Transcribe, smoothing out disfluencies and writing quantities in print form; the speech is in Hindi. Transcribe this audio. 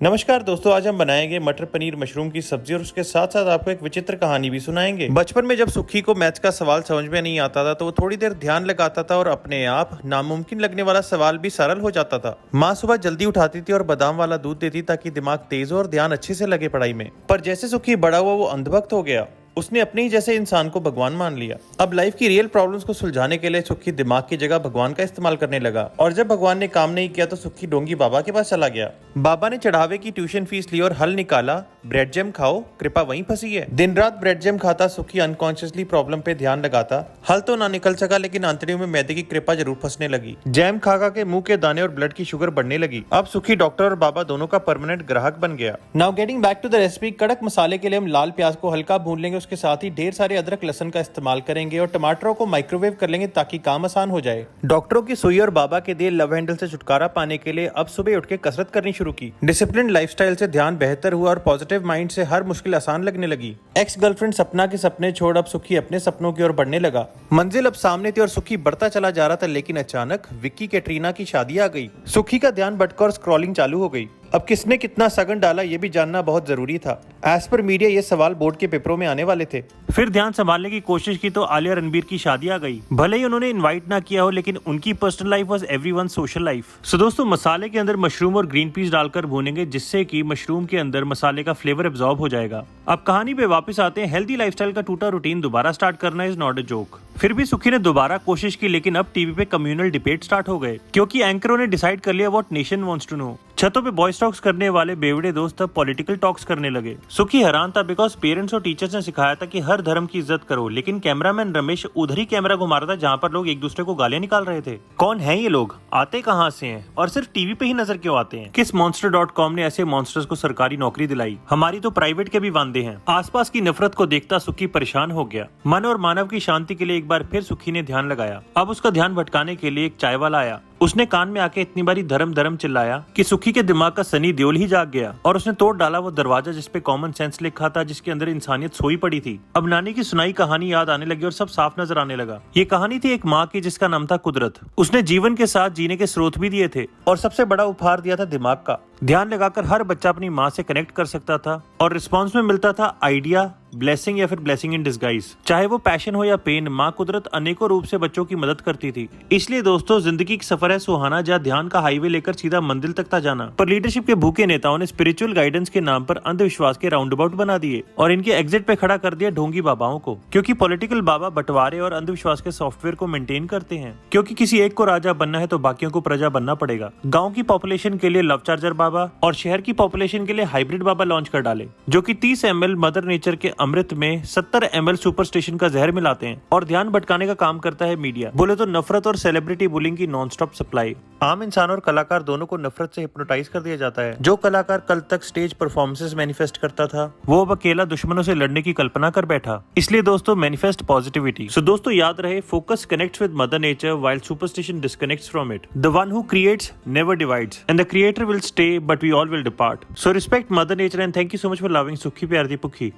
नमस्कार दोस्तों, आज हम बनाएंगे मटर पनीर मशरूम की सब्जी और उसके साथ साथ आपको एक विचित्र कहानी भी सुनाएंगे। बचपन में जब सुखी को मैथ्स का सवाल समझ में नहीं आता था तो वो थोड़ी देर ध्यान लगाता था और अपने आप नामुमकिन लगने वाला सवाल भी सरल हो जाता था। माँ सुबह जल्दी उठाती थी और बादाम वाला दूध देती ताकि दिमाग तेज हो और ध्यान अच्छे से लगे पढ़ाई में। पर जैसे सुखी बड़ा हुआ वो अंधभक्त हो गया। उसने अपने ही जैसे इंसान को भगवान मान लिया। अब लाइफ की रियल प्रॉब्लम्स को सुलझाने के लिए सुखी दिमाग की जगह भगवान का इस्तेमाल करने लगा और जब भगवान ने काम नहीं किया तो सुखी डोंगी बाबा के पास चला गया। बाबा ने चढ़ावे की ट्यूशन फीस ली और हल निकाला, ब्रेड जैम खाओ, कृपा वहीं फंसी है। दिन रात ब्रेड जैम खाता सुखी अनकॉन्शियसली प्रॉब्लम पे ध्यान लगाता। हल तो ना निकल सका लेकिन आंतड़ियों में मैदे की कृपा जरूर फंसने लगी। जैम खा के मुंह के दाने और ब्लड की शुगर बढ़ने लगी। अब सुखी डॉक्टर और बाबा दोनों का परमानेंट ग्राहक बन गया। Now getting back to the recipe. कड़क मसाले के लिए हम लाल प्याज को हल्का भून लेंगे, उसके साथ ही ढेर सारे अदरक लहसुन का इस्तेमाल करेंगे और टमाटरों को माइक्रोवेव कर लेंगे ताकि काम आसान हो जाए। डॉक्टरों की सुई और बाबा के दिए लव हैंडल से छुटकारा पाने के लिए अब सुबह उठ के कसरत करनी शुरू की। डिसिप्लिन लाइफस्टाइल से ध्यान बेहतर हुआ और पॉजिटिव माइंड से हर मुश्किल आसान लगने लगी। एक्स गर्लफ्रेंड सपना के सपने छोड़ अब सुखी अपने सपनों की ओर बढ़ने लगा। मंजिल अब सामने थी और सुखी बढ़ता चला जा रहा था, लेकिन अचानक विक्की कैटरीना की शादी आ गई। सुखी का ध्यान भटका और स्क्रॉलिंग चालू हो गई। अब किसने कितना सगन डाला ये भी जानना बहुत जरूरी था। एज पर मीडिया ये सवाल बोर्ड के पेपरों में आने वाले थे। फिर ध्यान संभालने की कोशिश की तो आलिया रणबीर की शादी आ गई। भले ही उन्होंने इनवाइट ना किया हो लेकिन उनकी personal life was everyone social life. So दोस्तों, मसाले के अंदर मशरूम और ग्रीन पीस डालकर भूनेंगे जिससे कि मशरूम के अंदर मसाले का फ्लेवर एब्जॉर्ब हो जाएगा। अब कहानी पे वापस आते हैं। हेल्दी लाइफस्टाइल का टूटा रूटीन दोबारा स्टार्ट करना इज नॉट अ जोक। फिर भी सुखी ने दोबारा कोशिश की लेकिन अब टीवी पे कम्युनल डिबेट स्टार्ट हो गए क्योंकि एंकरों ने डिसाइड कर लिया what nation wants to know. छतों पे बॉयज टॉक्स करने वाले बेवड़े दोस्त अब पॉलिटिकल टॉक्स करने लगे। सुखी हैरान था बिकॉज पेरेंट्स और टीचर्स ने सिखाया था कि हर धर्म की इज्जत करो, लेकिन कैमरामैन रमेश उधर ही कैमरा घुमा रहा था जहाँ पर लोग एक दूसरे को गालियां निकाल रहे थे। कौन है ये लोग, आते कहाँ से हैं और सिर्फ टीवी पे ही नजर क्यों आते हैं? किस monster.com ने ऐसे मॉन्स्टर्स को सरकारी नौकरी दिलाई? हमारी तो प्राइवेट के भी वांदे हैं। आसपास की नफरत को देखता सुखी परेशान हो गया। मन और मानव की शांति के लिए एक बार फिर सुखी ने ध्यान लगाया। अब उसका ध्यान भटकाने के लिए एक चाय वाला आया। उसने कान में आके इतनी बारी धर्म धर्म चिल्लाया कि सुखी के दिमाग का सनी देओल ही जाग गया और उसने तोड़ डाला वो दरवाजा जिसपे कॉमन सेंस लिखा था, जिसके अंदर इंसानियत सोई पड़ी थी। अब नानी की सुनाई कहानी याद आने लगी और सब साफ नजर आने लगा। ये कहानी थी एक माँ की जिसका नाम था कुदरत। उसने जीवन के साथ जीने के स्रोत भी दिए थे और सबसे बड़ा उपहार दिया था दिमाग का। ध्यान लगाकर हर बच्चा अपनी माँ से कनेक्ट कर सकता था और रिस्पॉन्स में मिलता था आइडिया, ब्लेसिंग या फिर ब्लेसिंग इन डिस्गाइज। चाहे वो पैशन हो या पेन, माँ कुदरत अनेकों रूप से बच्चों की मदद करती थी। इसलिए दोस्तों, जिंदगी की सफर है सुहाना जहाँ ध्यान का हाईवे लेकर सीधा मंजिल तक था जाना। पर लीडरशिप के भूखे नेताओं ने स्पिरिचुअल गाइडेंस के नाम पर अंधविश्वास के राउंड अबाउट बना दिए और इनके एग्जिट पे खड़ा कर दिया ढोंगी बाबाओं को, क्योंकि पॉलिटिकल बाबा बंटवारे और अंधविश्वास के सॉफ्टवेयर को मेंटेन करते हैं। क्योंकि किसी एक को राजा बनना है तो बाकियों को प्रजा बनना पड़ेगा। गाँव की पॉपुलेशन के लिए लव चार्जर बाबा और शहर की पॉपुलेशन के लिए हाइब्रिड बाबा लॉन्च कर डाले, जो कि 30 ml मदर नेचर के अमृत में 70 ml सुपर स्टेशन का जहर मिलाते हैं और ध्यान भटकाने का काम करता है मीडिया। बोले तो नफरत और सेलिब्रिटी बुलिंग की नॉन स्टॉप सप्लाई। आम इंसान और कलाकार दोनों को नफरत से हिप्नोटाइज कर दिया जाता है। जो कलाकार कल तक स्टेज परफॉर्मेंसेस मैनिफेस्ट करता था वो अब अकेला दुश्मनों से लड़ने की कल्पना कर बैठा। इसलिए दोस्तों, मैनिफेस्ट पॉजिटिविटी। सो दोस्तों, याद रहे, focus connects with mother nature while superstition disconnects from it. The one who creates never divides and the creator will stay but we all will depart. So respect mother nature and thank you so much for loving सुखी प्यार दी पुखी।